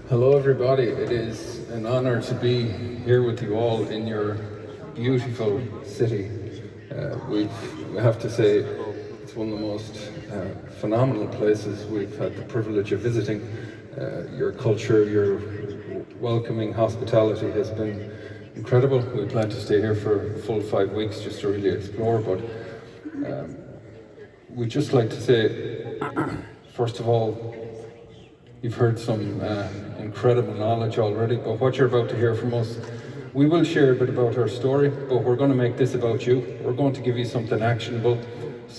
Hello, everybody. It is an honor to be here with you all in your beautiful city. We have to say it's one of the most phenomenal places we've had the privilege of visiting. Your culture, your welcoming hospitality has been incredible. We plan to stay here for a full 5 weeks just to really explore, but we'd just like to say, first of all, you've heard some incredible knowledge already, but what you're about to hear from us, we will share a bit about our story, but we're going to make this about you. We're going to give you something actionable,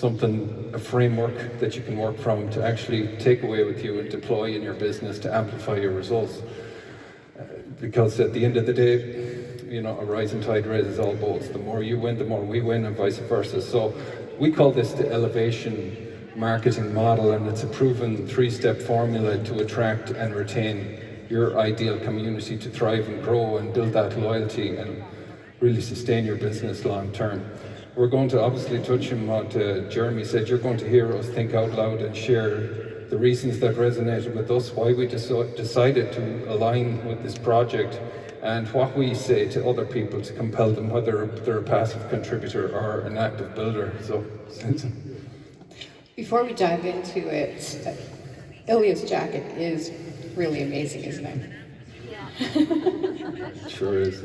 a framework that you can work from to actually take away with you and deploy in your business to amplify your results. Because at the end of the day, a rising tide raises all boats. The more you win, the more we win, and vice versa. So we call this the elevation marketing model, and it's a proven 3-step formula to attract and retain your ideal community, to thrive and grow and build that loyalty and really sustain your business long term. We're going to obviously touch on what Jeremy said. You're going to hear us think out loud and share the reasons that resonated with us, why we decided to align with this project, and what we say to other people to compel them, whether they're a passive contributor or an active builder. So, before we dive into it, Ilya's jacket is really amazing, isn't it? Sure is.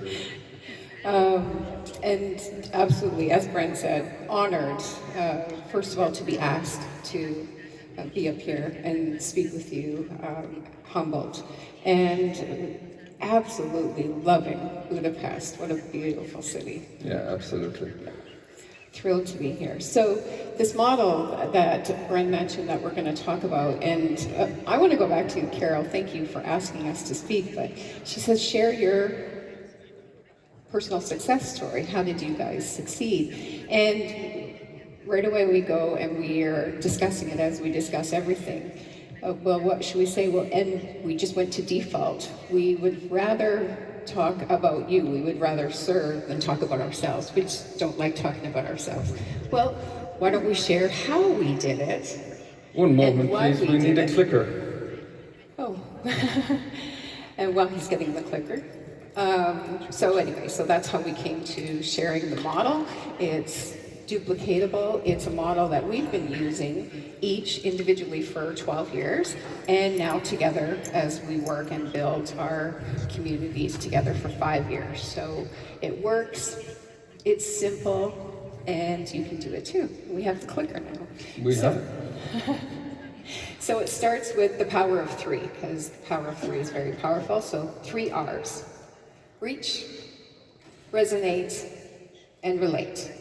And absolutely, as Brent said, honored, first of all, to be asked to be up here and speak with you, humbled, and absolutely loving Budapest. What a beautiful city. Yeah, absolutely. Thrilled to be here. So this model that Bren mentioned that we're going to talk about, and I want to go back to Carol. Thank you for asking us to speak, but she says share your personal success story. How did you guys succeed? And right away we go and we are discussing it as we discuss everything. Well, what should we say? Well, and we just went to default. We would rather talk about you. We would rather serve than talk about ourselves. We just don't like talking about ourselves. Well, why don't we share how we did it? One moment, please. We need a clicker. Oh. And while he's getting the clicker. So anyway, so that's how we came to sharing the model. It's duplicatable. It's a model that we've been using each individually for 12 years, and now together as we work and build our communities together for 5 years. So it works, it's simple, and you can do it too. We have the clicker now. We have it. So it starts with the power of 3, because the power of 3 is very powerful. So 3 R's: reach, resonate, and relate.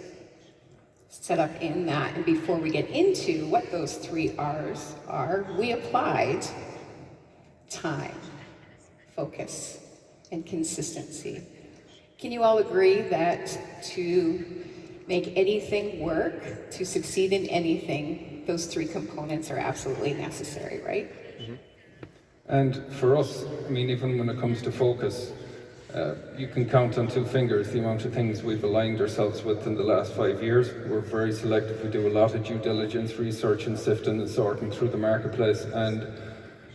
Set up in that. And before we get into what those 3 R's are, we applied time, focus, and consistency. Can you all agree that to make anything work, to succeed in anything, those 3 components are absolutely necessary, right? Mm-hmm. And for us, even when it comes to focus, you can count on 2 fingers the amount of things we've aligned ourselves with in the last 5 years. We're very selective. We do a lot of due diligence, research, and sifting and sorting through the marketplace. And,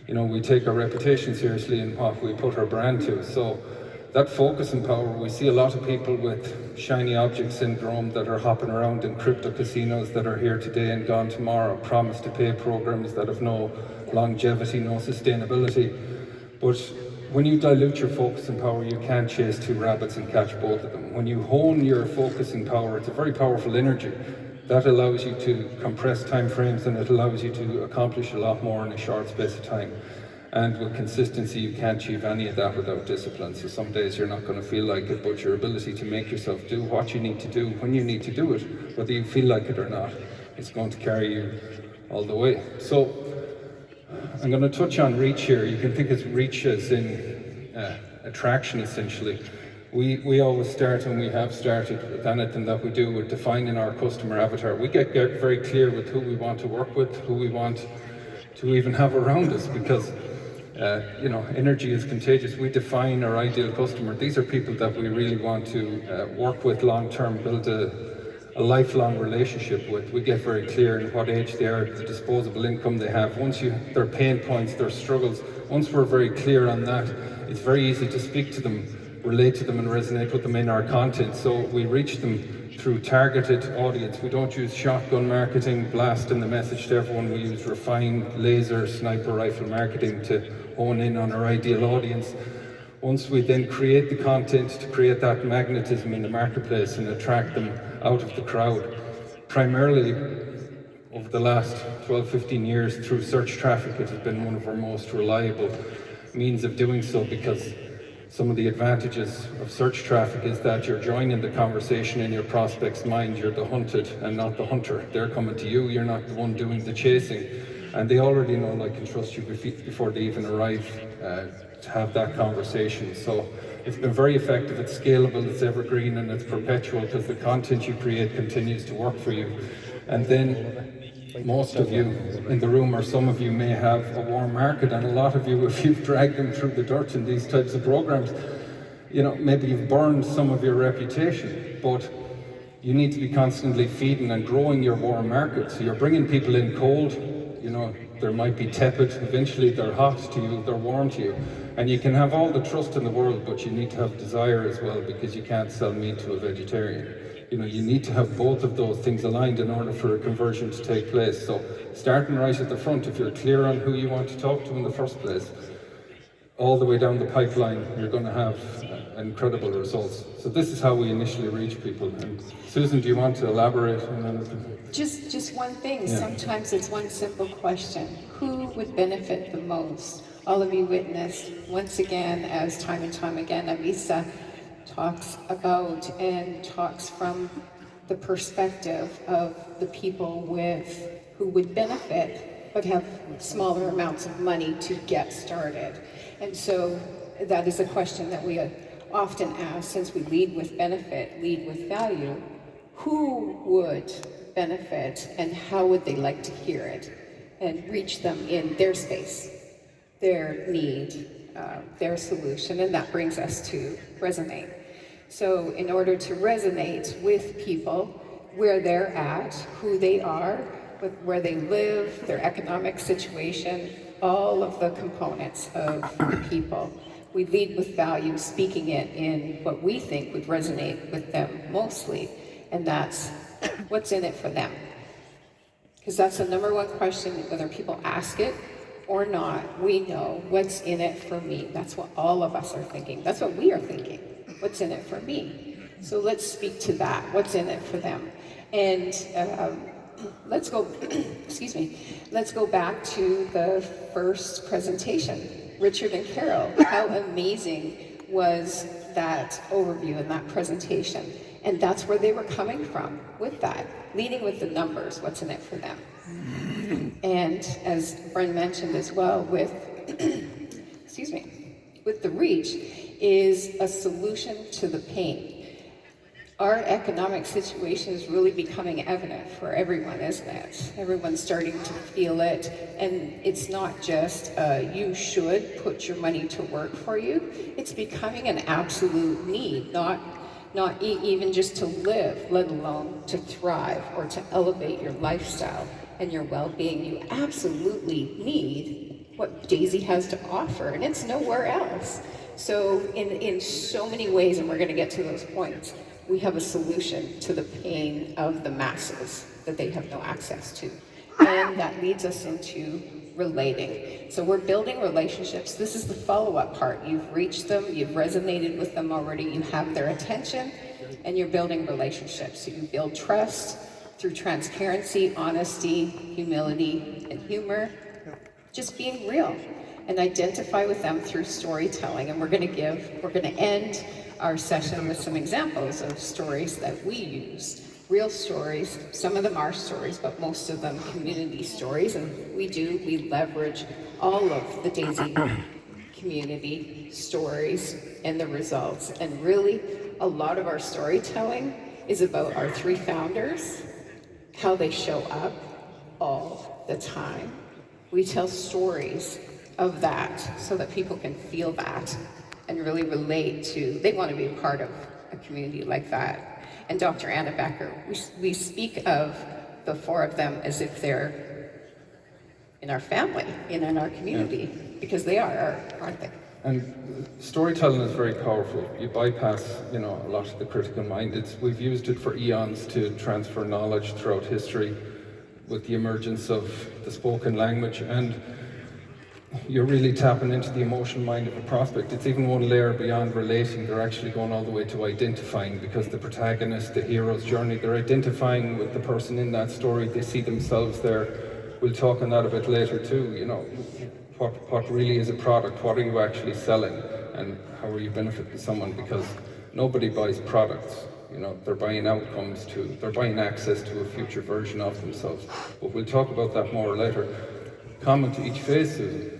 we take our reputation seriously in what we put our brand to. So that focus and power, we see a lot of people with shiny object syndrome that are hopping around in crypto casinos that are here today and gone tomorrow, promise to pay programs that have no longevity, no sustainability. But when you dilute your focus and power, you can't chase 2 rabbits and catch both of them. When you hone your focus and power, it's a very powerful energy. That allows you to compress time frames, and it allows you to accomplish a lot more in a short space of time. And with consistency, you can't achieve any of that without discipline. So some days you're not going to feel like it, but your ability to make yourself do what you need to do when you need to do it, whether you feel like it or not, it's going to carry you all the way. So I'm going to touch on reach here. You can think of reach as in attraction, essentially. We always start, and we have started with anything that we do, with defining our customer avatar. We get very clear with who we want to work with, who we want to even have around us, because energy is contagious. We define our ideal customer. These are people that we really want to work with long term, build a lifelong relationship with. We get very clear in what age they are, the disposable income they have. Their pain points, their struggles, once we're very clear on that, it's very easy to speak to them, relate to them and resonate with them in our content. So we reach them through targeted audience. We don't use shotgun marketing, blasting the message to everyone. We use refined laser sniper rifle marketing to hone in on our ideal audience. Once we then create the content to create that magnetism in the marketplace and attract them out of the crowd, primarily over the last 12, 15 years through search traffic, it has been one of our most reliable means of doing so, because some of the advantages of search traffic is that you're joining the conversation in your prospect's mind. You're the hunted and not the hunter. They're coming to you, you're not the one doing the chasing. And they already know, like, and trust you before they even arrive to have that conversation. So it's been very effective, it's scalable, it's evergreen, and it's perpetual, because the content you create continues to work for you. And then most of you in the room, or some of you, may have a warm market, and a lot of you, if you've dragged them through the dirt in these types of programs, you know, maybe you've burned some of your reputation, but you need to be constantly feeding and growing your warm market. So you're bringing people in cold, you know, they might be tepid, eventually they're hot to you, they're warm to you. And you can have all the trust in the world, but you need to have desire as well, because you can't sell meat to a vegetarian. You know, you need to have both of those things aligned in order for a conversion to take place. So starting right at the front, if you're clear on who you want to talk to in the first place, all the way down the pipeline, you're going to have incredible results. So this is how we initially reach people. And Susan, do you want to elaborate on anything? Just one thing. Yeah. Sometimes it's one simple question. Who would benefit the most? All of you witnessed, once again, as time and time again, Avisa talks about and talks from the perspective of the people who would benefit but have smaller amounts of money to get started. And so that is a question that we often ask, since we lead with benefit, lead with value. Who would benefit, and how would they like to hear it? And reach them in their space, their need, their solution. And that brings us to resonate. So in order to resonate with people where they're at, who they are, with where they live, their economic situation, all of the components of the people, we lead with value, speaking it in what we think would resonate with them mostly, and that's what's in it for them. Because that's the number one question, whether people ask it or not. We know what's in it for me. That's what all of us are thinking. That's what we are thinking. What's in it for me? So let's speak to that. What's in it for them? And let's go, excuse me, let's go back to the first presentation. Richard and Carol, how amazing was that overview and that presentation? And that's where they were coming from with that, leading with the numbers, what's in it for them. And as Bren mentioned as well, with, excuse me, with the reach is a solution to the pain. Our economic situation is really becoming evident for everyone, isn't it? Everyone's starting to feel it, and it's not just you should put your money to work for you. It's becoming an absolute need, not even just to live, let alone to thrive or to elevate your lifestyle and your well-being. You absolutely need what Daisy has to offer, and it's nowhere else. So in so many ways, and we're going to get to those points, we have a solution to the pain of the masses that they have no access to. And that leads us into relating. So we're building relationships. This is the follow-up part. You've reached them, you've resonated with them already, you have their attention, and you're building relationships. So you build trust through transparency, honesty, humility, and humor. Just being real, and identify with them through storytelling. And we're going to end our session with some examples of stories that we use. Real stories, some of them are stories, but most of them community stories. And we leverage all of the Daisy community stories and the results. And really, a lot of our storytelling is about our three founders, how they show up all the time. We tell stories of that so that people can feel that and really relate to, they want to be a part of a community like that. And Dr. Anna Becker, we speak of the four of them as if they're in our family and in our community, because they are, aren't they? And storytelling is very powerful. You bypass, a lot of the critical mind. We've used it for eons to transfer knowledge throughout history with the emergence of the spoken language, and you're really tapping into the emotional mind of a prospect. It's even one layer beyond relating. They're actually going all the way to identifying, because the protagonist, the hero's journey, they're identifying with the person in that story. They see themselves there. We'll talk on that a bit later too. What really is a product? What are you actually selling? And how are you benefiting someone? Because nobody buys products. They're buying outcomes they're buying access to a future version of themselves. But we'll talk about that more later. Comment to each phase, Susan.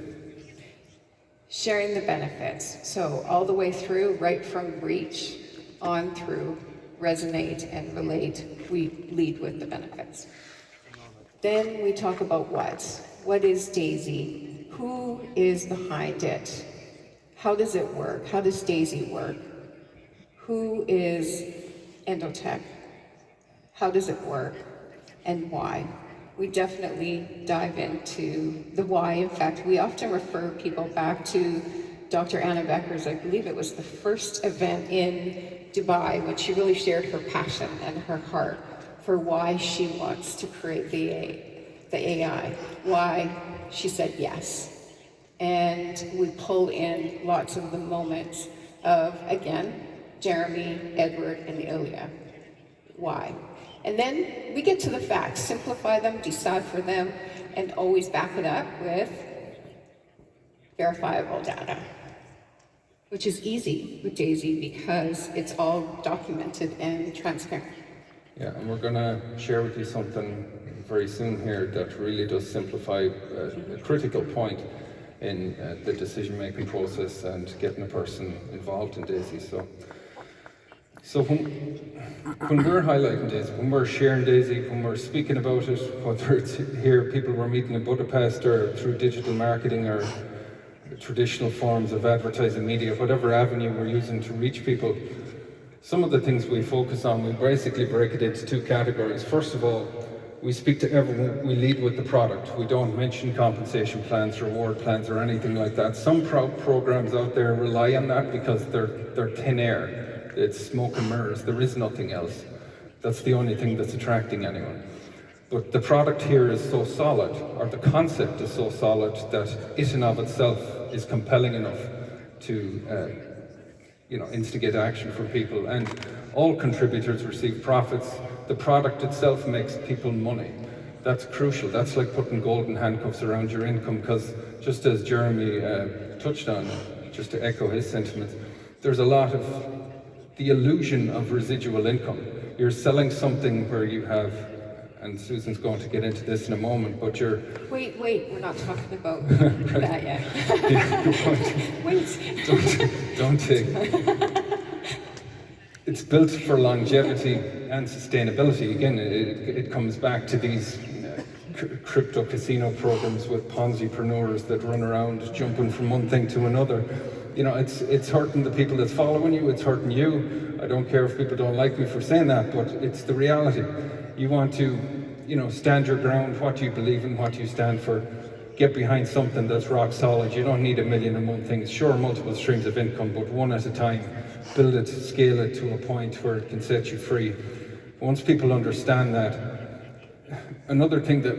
Sharing the benefits. So all the way through, right from reach on through resonate and relate, we lead with the benefits. Then we talk about what. What is Daisy? Who is behind it? How does it work? How does Daisy work? Who is Endotech? How does it work? And why? We definitely dive into the why. In fact, we often refer people back to Dr. Anna Becker's, I believe it was the first event in Dubai, when she really shared her passion and her heart for why she wants to create the AI, why she said yes. And we pull in lots of the moments of, again, Jeremy, Edward, and Ilya. Why? And then we get to the facts, simplify them, decipher them, and always back it up with verifiable data, which is easy with Daisy because it's all documented and transparent. Yeah, and we're going to share with you something very soon here that really does simplify a critical point in the decision-making process and getting a person involved in Daisy. So when we're highlighting Daisy, when we're sharing Daisy, when we're speaking about it, whether it's here, people we're meeting in Budapest, or through digital marketing, or traditional forms of advertising media, whatever avenue we're using to reach people, some of the things we focus on, we basically break it into two categories. First of all, we speak to everyone, we lead with the product. We don't mention compensation plans, reward plans, or anything like that. Some programs out there rely on that because they're thin air. It's smoke and mirrors. There is nothing else. That's the only thing that's attracting anyone. But the product here is so solid, or the concept is so solid, that it in of itself is compelling enough to instigate action for people. And all contributors receive profits. The product itself makes people money. That's crucial. That's like putting golden handcuffs around your income, because just as Jeremy touched on, just to echo his sentiments, there's a lot of the illusion of residual income. You're selling something where you have, and Susan's going to get into this in a moment, but you're... Wait, we're not talking about that yet. Yeah, Wait. Don't take... It's built for longevity and sustainability. Again, it comes back to these crypto casino programs with Ponzi-preneurs that run around jumping from one thing to another. It's hurting the people that's following you, it's hurting you. I don't care if people don't like me for saying that, but it's the reality. You want to, stand your ground, what you believe in, what you stand for. Get behind something that's rock solid. You don't need a million and one things. Sure, multiple streams of income, but one at a time. Build it, scale it to a point where it can set you free. Once people understand that, another thing that,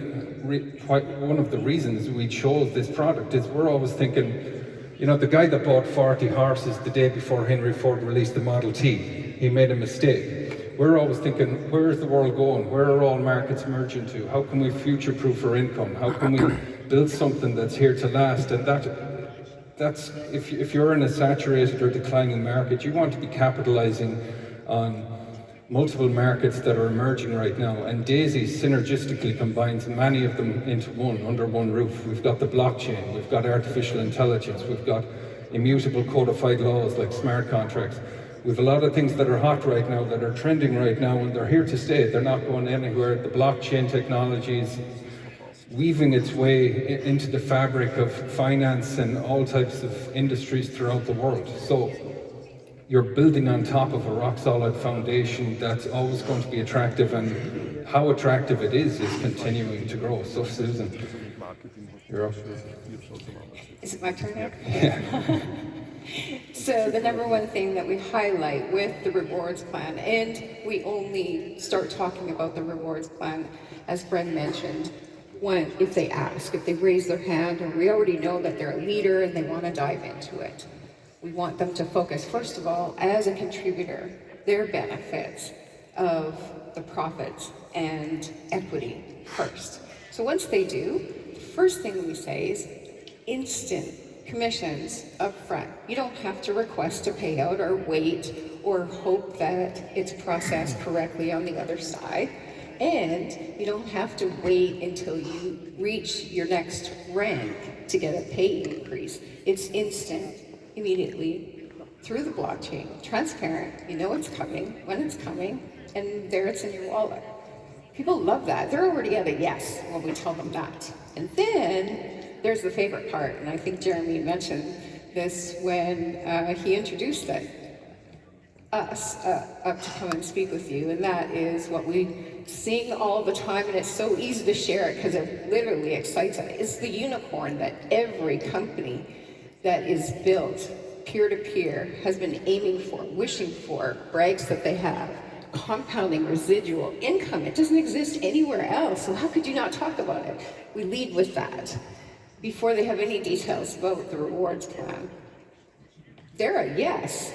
one of the reasons we chose this product is we're always thinking, the guy that bought 40 horses the day before Henry Ford released the Model T, he made a mistake. We're always thinking, where is the world going? Where are all markets merging to? How can we future-proof our income? How can we build something that's here to last? And that's if you're in a saturated or declining market, you want to be capitalizing on multiple markets that are emerging right now, and Daisy synergistically combines many of them into one, under one roof. We've got the blockchain, we've got artificial intelligence, we've got immutable codified laws like smart contracts. We've a lot of things that are hot right now, that are trending right now, and they're here to stay. They're not going anywhere. The blockchain technology is weaving its way into the fabric of finance and all types of industries throughout the world. So you're building on top of a rock-solid foundation that's always going to be attractive, and how attractive it is continuing to grow. So, Susan, you're up. Is it my turn now? Yeah. So the number one thing that we highlight with the rewards plan, and we only start talking about the rewards plan, as Bren mentioned, when if they ask, if they raise their hand, or we already know that they're a leader and they want to dive into it. We want them to focus, first of all, as a contributor, their benefits of the profits and equity first. So once they do, the first thing we say is instant commissions up front. You don't have to request a payout or wait or hope that it's processed correctly on the other side. And you don't have to wait until you reach your next rank to get a pay increase. It's instant, immediately, through the blockchain, transparent. You know it's coming, when it's coming, and there it's in your wallet. People love that. They're already at a yes when we tell them that. And then there's the favorite part, and I think Jeremy mentioned this when he introduced us up to come and speak with you, and that is what we sing all the time, and it's so easy to share it because it literally excites us. It's the unicorn that every company that is built peer-to-peer has been aiming for, wishing for, brags that they have. Compounding residual income. It doesn't exist anywhere else, so how could you not talk about it? We lead with that before they have any details about the rewards plan. They're a yes,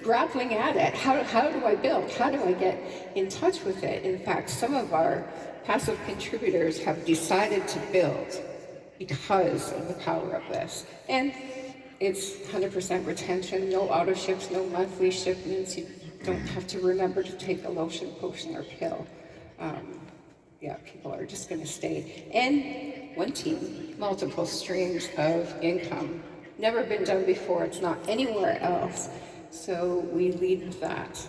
grappling at it. How do I build? How do I get in touch with it? In fact, some of our passive contributors have decided to build because of the power of this. And it's 100% retention, no auto ships, no monthly shipments. You don't have to remember to take a lotion, potion, or pill. People are just going to stay. And one team, multiple streams of income. Never been done before. It's not anywhere else. So we lead with that.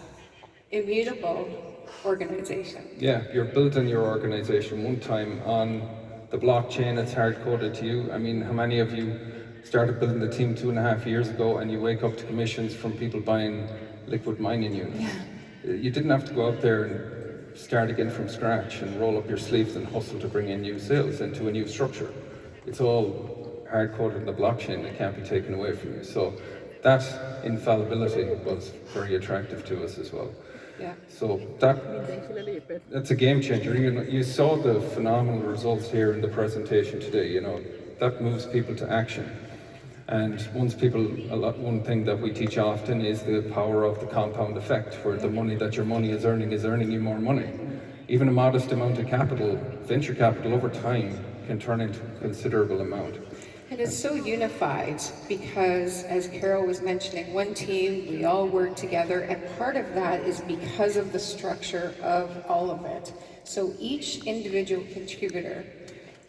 Immutable organization. Yeah, you're building your organization one time on the blockchain. It's hard-coded to you. I mean, how many of you started building the team 2.5 years ago and you wake up to commissions from people buying liquid mining units? Yeah. You didn't have to go out there and start again from scratch and roll up your sleeves and hustle to bring in new sales into a new structure. It's all hard-coded in the blockchain. It can't be taken away from you. So that infallibility was very attractive to us as well. Yeah. So that's a game changer. You saw the phenomenal results here in the presentation today. That moves people to action. And one thing that we teach often is the power of the compound effect, where the money that your money is earning you more money. Even a modest amount of capital, venture capital over time, can turn into a considerable amount. It is so unified because, as Carol was mentioning, one team, we all work together, and part of that is because of the structure of all of it. So each individual contributor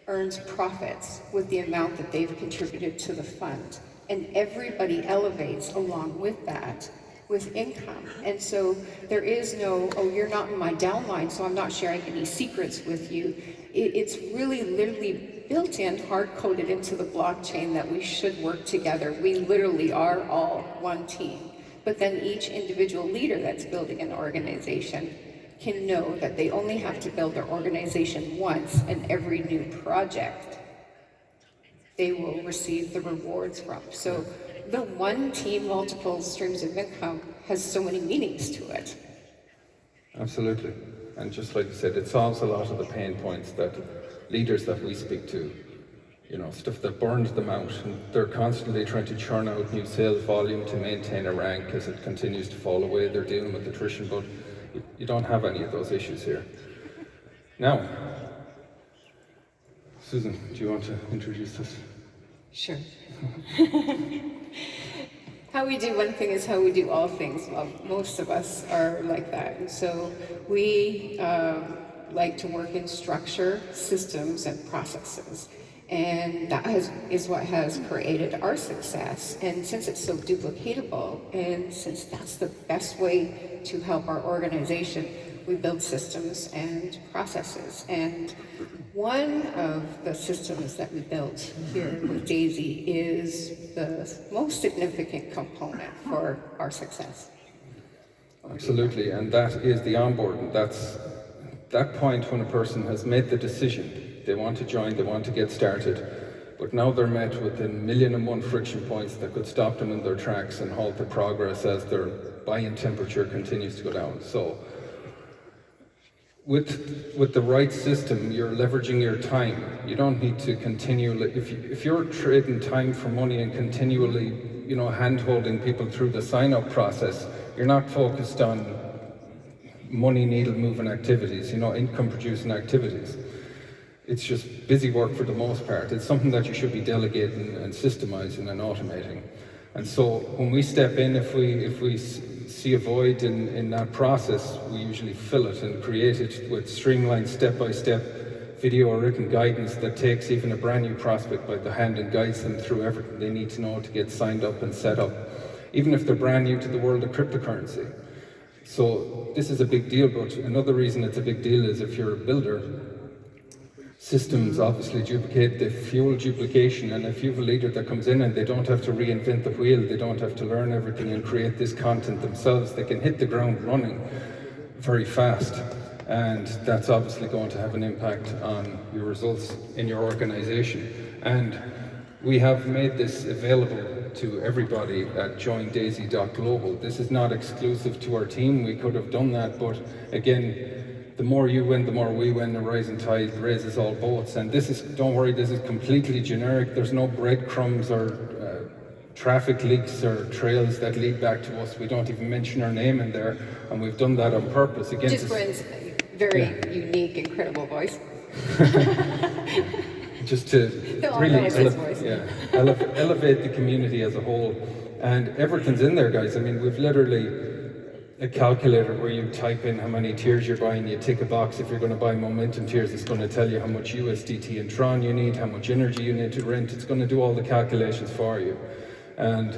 earns profits with the amount that they've contributed to the fund, and everybody elevates along with that with income. And so there is no, oh, you're not in my downline, so I'm not sharing any secrets with you. It's really literally built in, hard-coded into the blockchain that we should work together. We literally are all one team. But then each individual leader that's building an organization can know that they only have to build their organization once, and every new project they will receive the rewards from. So the one team, multiple streams of income has so many meanings to it. Absolutely. And just like you said, it solves a lot of the pain points that leaders that we speak to, stuff that burns them out, and they're constantly trying to churn out new sales volume to maintain a rank as it continues to fall away. They're dealing with attrition, but you don't have any of those issues here. Now, Susan, do you want to introduce this? Sure. How we do one thing is how we do all things. Well, most of us are like that. And so we like to work in structure, systems, and processes. And that is what has created our success. And since it's so duplicatable, and since that's the best way to help our organization, we build systems and processes. And one of the systems that we built here with Daisy is the most significant component for our success. Absolutely, and that is the onboarding. That's that point when a person has made the decision, they want to join, they want to get started, but now they're met with 1,000,001 friction points that could stop them in their tracks and halt the progress as their buy-in temperature continues to go down. So with the right system, you're leveraging your time. You don't need to continually, if you're trading time for money and continually, hand-holding people through the sign-up process, you're not focused on money needle moving activities, income producing activities. It's just busy work for the most part. It's something that you should be delegating and systemizing and automating. And so when we step in, if we see a void in that process, we usually fill it and create it with streamlined step-by-step video or written guidance that takes even a brand new prospect by the hand and guides them through everything they need to know to get signed up and set up, even if they're brand new to the world of cryptocurrency. So this is a big deal, but another reason it's a big deal is if you're a builder, systems obviously duplicate, they fuel duplication, and if you have a leader that comes in and they don't have to reinvent the wheel, they don't have to learn everything and create this content themselves, they can hit the ground running very fast. And that's obviously going to have an impact on your results in your organization. And we have made this available to everybody at joindaisy.global. This is not exclusive to our team. We could have done that, but again, the more you win, the more we win. The rising tide raises all boats. And this is, don't worry, this is completely generic. There's no breadcrumbs or traffic leaks or trails that lead back to us. We don't even mention our name in there, and we've done that on purpose. Again, just Bryn's very unique, incredible voice. Just to really elevate the community as a whole. And everything's in there, guys. I mean, we've literally a calculator where you type in how many tiers you're buying, you tick a box. If you're going to buy momentum tiers, it's going to tell you how much USDT and Tron you need, how much energy you need to rent. It's going to do all the calculations for you. And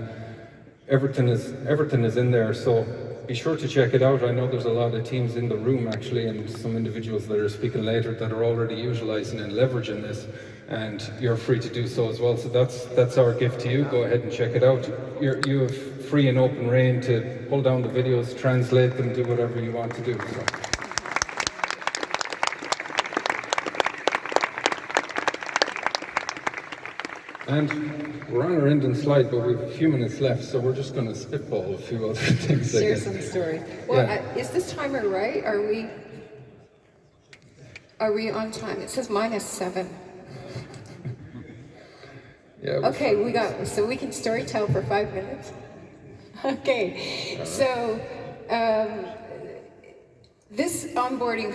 everything is in there, so be sure to check it out. I know there's a lot of teams in the room actually, and some individuals that are speaking later that are already utilizing and leveraging this, and you're free to do so as well. So that's our gift to you. Go ahead and check it out. You have free and open reign to pull down the videos, translate them, do whatever you want to do. So. And we're on our ending slide, but we have a few minutes left, so we're just going to spitball a few other things. Share some story. Well, is this timer right? Are we on time? It says -7. Yeah. Okay, so we can story tell for 5 minutes. Okay, so this onboarding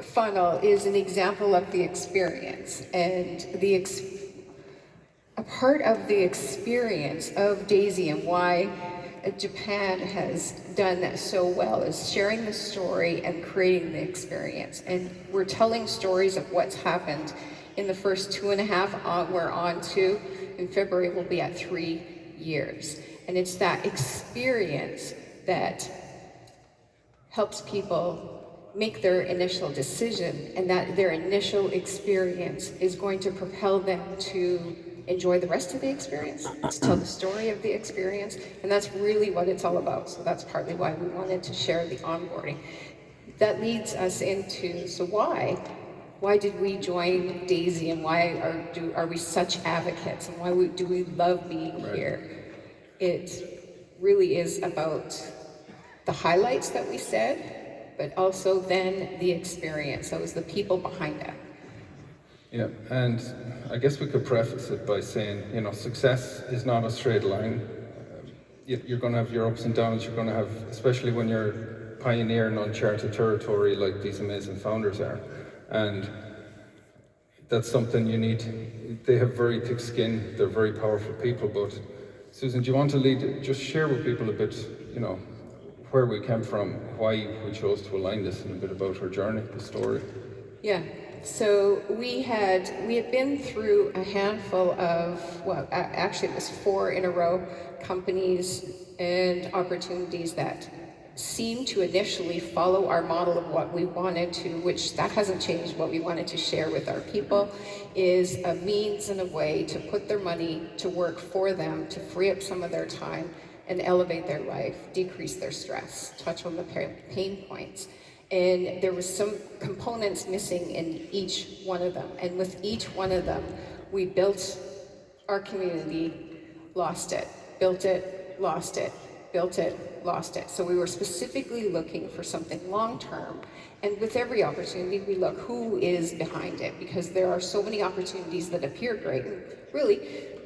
funnel is an example of the experience, and a part of the experience of Daisy and why Japan has done that so well is sharing the story and creating the experience. And we're telling stories of what's happened in the first 2.5, we're on to, in February we'll be at 3 years. And it's that experience that helps people make their initial decision, and that their initial experience is going to propel them to enjoy the rest of the experience, to tell the story of the experience, and that's really what it's all about. So that's partly why we wanted to share the onboarding. That leads us into, so why did we join Daisy, and why are we such advocates, and why do we love being here? It really is about the highlights that we said, but also then the experience. So it was the people behind it. Yeah, and I guess we could preface it by saying, success is not a straight line. You're going to have your ups and downs. You're going to have, especially when you're pioneering uncharted territory like these amazing founders are. And that's something you need. They have very thick skin. They're very powerful people. But Susan, do you want to just share with people a bit, where we came from, why we chose to align this, and a bit about our journey, the story? Yeah. So we had been through a handful of, actually it was 4 in a row, companies and opportunities that seemed to initially follow our model of what we wanted to, which that hasn't changed, what we wanted to share with our people, is a means and a way to put their money to work for them, to free up some of their time and elevate their life, decrease their stress, touch on the pain points. And there was some components missing in each one of them. And with each one of them, we built our community, lost it, built it, lost it, built it, lost it. So we were specifically looking for something long-term. And with every opportunity, we look who is behind it, because there are so many opportunities that appear great. And really,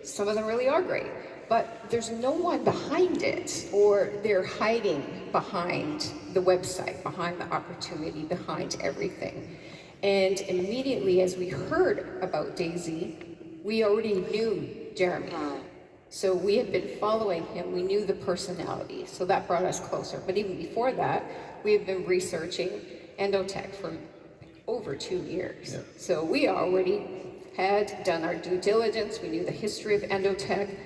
some of them really are great. But there's no one behind it, or they're hiding behind the website, behind the opportunity, behind everything. And immediately as we heard about Daisy, we already knew Jeremy. So we had been following him, we knew the personality, so that brought us closer. But even before that, we had been researching Endotech for over 2 years. Yeah. So we already had done our due diligence, we knew the history of Endotech,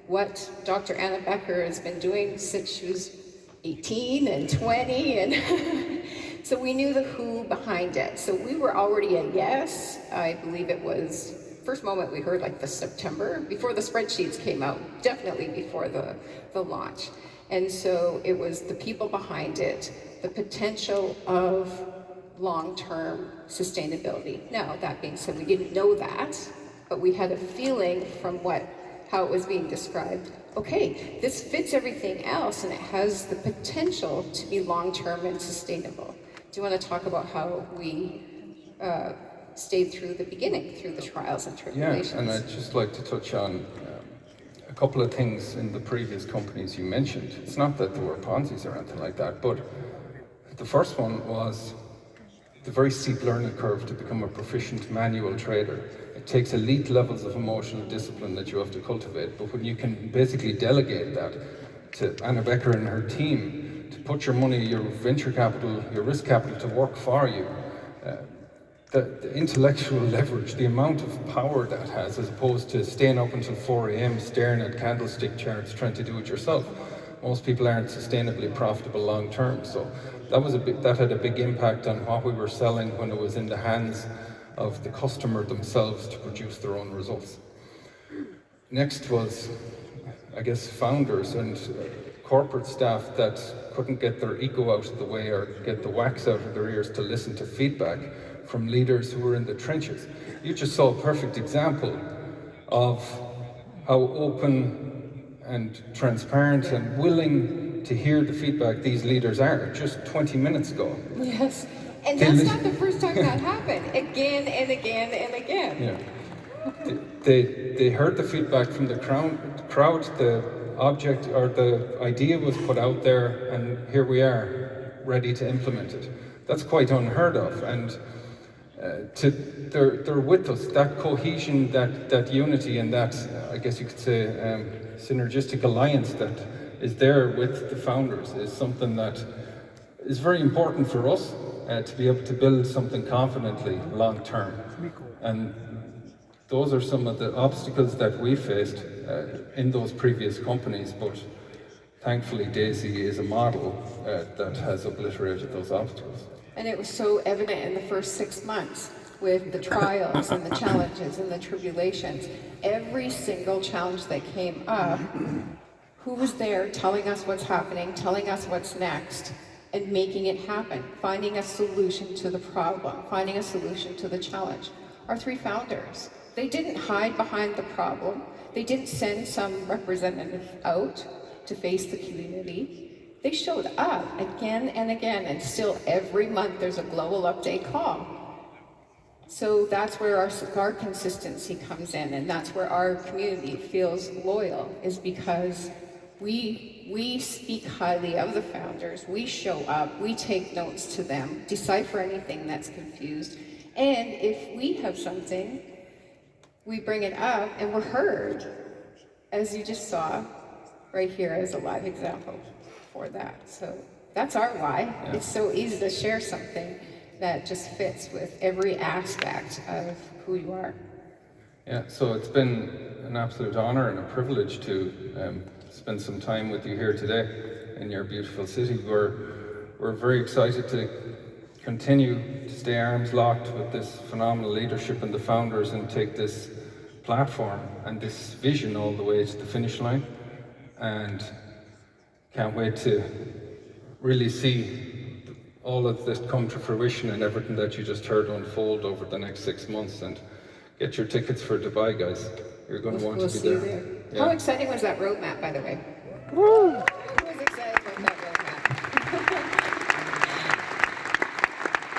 what Dr. Anna Becker has been doing since she was 18 and 20, and so we knew the who behind it. So we were already a yes. I believe it was first moment we heard like the September, before the spreadsheets came out, definitely before the launch. And so it was the people behind it, the potential of long-term sustainability. Now, that being said, we didn't know that, but we had a feeling from how it was being described. Okay, this fits everything else and it has the potential to be long-term and sustainable. Do you want to talk about how we stayed through the beginning, through the trials and tribulations? Yeah, and I'd just like to touch on a couple of things in the previous companies you mentioned. It's not that there were Ponzi's or anything like that, but the first one was the very steep learning curve to become a proficient manual trader. It takes elite levels of emotional discipline that you have to cultivate, but when you can basically delegate that to Anna Becker and her team to put your money, your venture capital, your risk capital to work for you, the intellectual leverage, the amount of power that has, as opposed to staying up until 4 a.m. staring at candlestick charts trying to do it yourself. Most people aren't sustainably profitable long term, so that had a big impact on what we were selling when it was in the hands of the customer themselves to produce their own results. Next was, I guess, founders and corporate staff that couldn't get their ego out of the way or get the wax out of their ears to listen to feedback from leaders who were in the trenches. You just saw a perfect example of how open and transparent and willing to hear the feedback these leaders are just 20 minutes ago. Yes, and that's not the first time that happened. Again and again and again. Yeah. They heard the feedback from the crowd, the object or the idea was put out there, and here we are, ready to implement it. That's quite unheard of, and they're with us. That cohesion, that unity, and that, I guess you could say, synergistic alliance that is there with the founders is something that is very important for us to be able to build something confidently long term. And those are some of the obstacles that we faced in those previous companies, but thankfully Daisy is a model that has obliterated those obstacles. And it was so evident in the first 6 months with the trials and the challenges and the tribulations. Every single challenge that came up, who was there telling us what's happening, telling us what's next, and making it happen, finding a solution to the problem, finding a solution to the challenge. Our 3 founders, they didn't hide behind the problem. They didn't send some representative out to face the community. They showed up again and again, and still every month there's a global update call. So that's where our consistency comes in, and that's where our community feels loyal, is because we speak highly of the founders, we show up, we take notes to them, decipher anything that's confused, and if we have something, we bring it up and we're heard, as you just saw right here as a live example for that. So that's our why. Yeah. It's so easy to share something that just fits with every aspect of who you are. Yeah, so it's been an absolute honor and a privilege to spend some time with you here today. in your beautiful city. We're very excited to continue to stay arms locked with this phenomenal leadership and the founders and take this platform and this vision all the way to the finish line. And can't wait to really see all of this come to fruition and everything that you just heard unfold over the next 6 months. And get your tickets for Dubai, guys. You're going to want We'll to be see you there. there. Yeah. How exciting was that roadmap, by the way? Woo! Who was excited about that roadmap?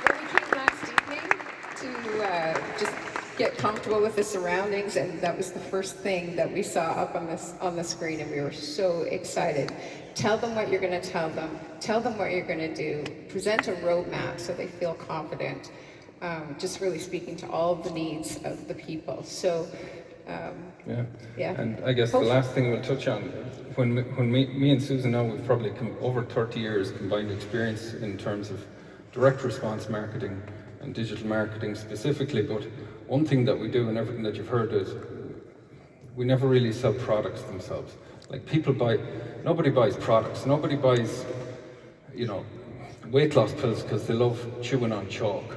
Well, we came last evening to just get comfortable with the surroundings, and that was the first thing that we saw up on the screen, and we were so excited. Tell them what you're going to tell them. Tell them what you're going to do. Present a roadmap so they feel confident. Just really speaking to all of the needs of the people. So, yeah. And I guess the last thing we'll touch on, when me and Susan now, we've probably come over 30 years combined experience in terms of direct response marketing and digital marketing specifically, but one thing that we do and everything that you've heard is we never really sell products themselves. Like nobody buys products, nobody buys, weight loss pills because they love chewing on chalk.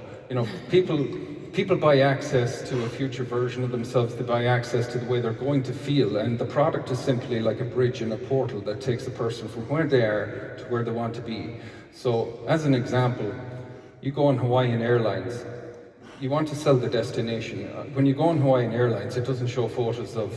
People buy access to a future version of themselves, they buy access to the way they're going to feel, and the product is simply like a bridge and a portal that takes a person from where they are to where they want to be. So, as an example, you go on Hawaiian Airlines, you want to sell the destination. When you go on Hawaiian Airlines, it doesn't show photos of,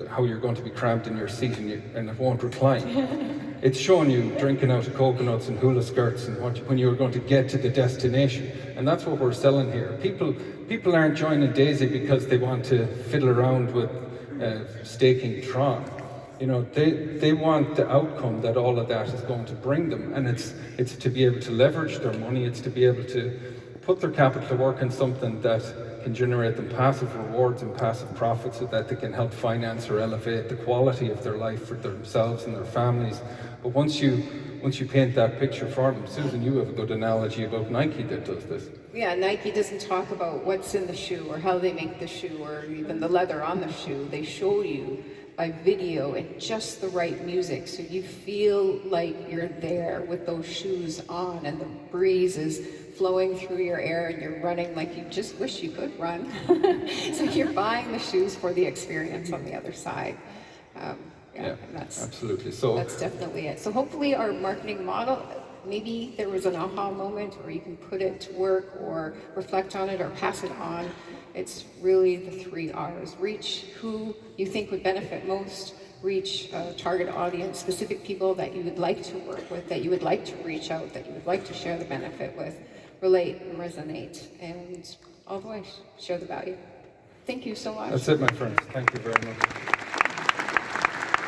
how you're going to be cramped in your seat and it won't recline. It's showing you drinking out of coconuts and hula skirts and when you're going to get to the destination. And that's what we're selling here. People aren't joining Daisy because they want to fiddle around with staking Tron. They want the outcome that all of that is going to bring them. And it's to be able to leverage their money, it's to be able to put their capital to work in something that can generate them passive rewards and passive profits so that they can help finance or elevate the quality of their life for themselves and their families. But once you paint that picture for them, Susan, you have a good analogy about Nike that does this. Yeah, Nike doesn't talk about what's in the shoe or how they make the shoe or even the leather on the shoe. They show you by video and just the right music so you feel like you're there with those shoes on and the breeze is flowing through your hair and you're running like you just wish you could run. So you're buying the shoes for the experience on the other side. Yeah, that's, absolutely. So that's definitely it. So hopefully our marketing model, maybe there was an aha moment or you can put it to work or reflect on it or pass it on. It's really the 3 R's. Reach who you think would benefit most, reach a target audience, specific people that you would like to work with, that you would like to reach out, that you would like to share the benefit with, relate and resonate, and all the way share the value. Thank you so much. That's it, my friends. Thank you very much.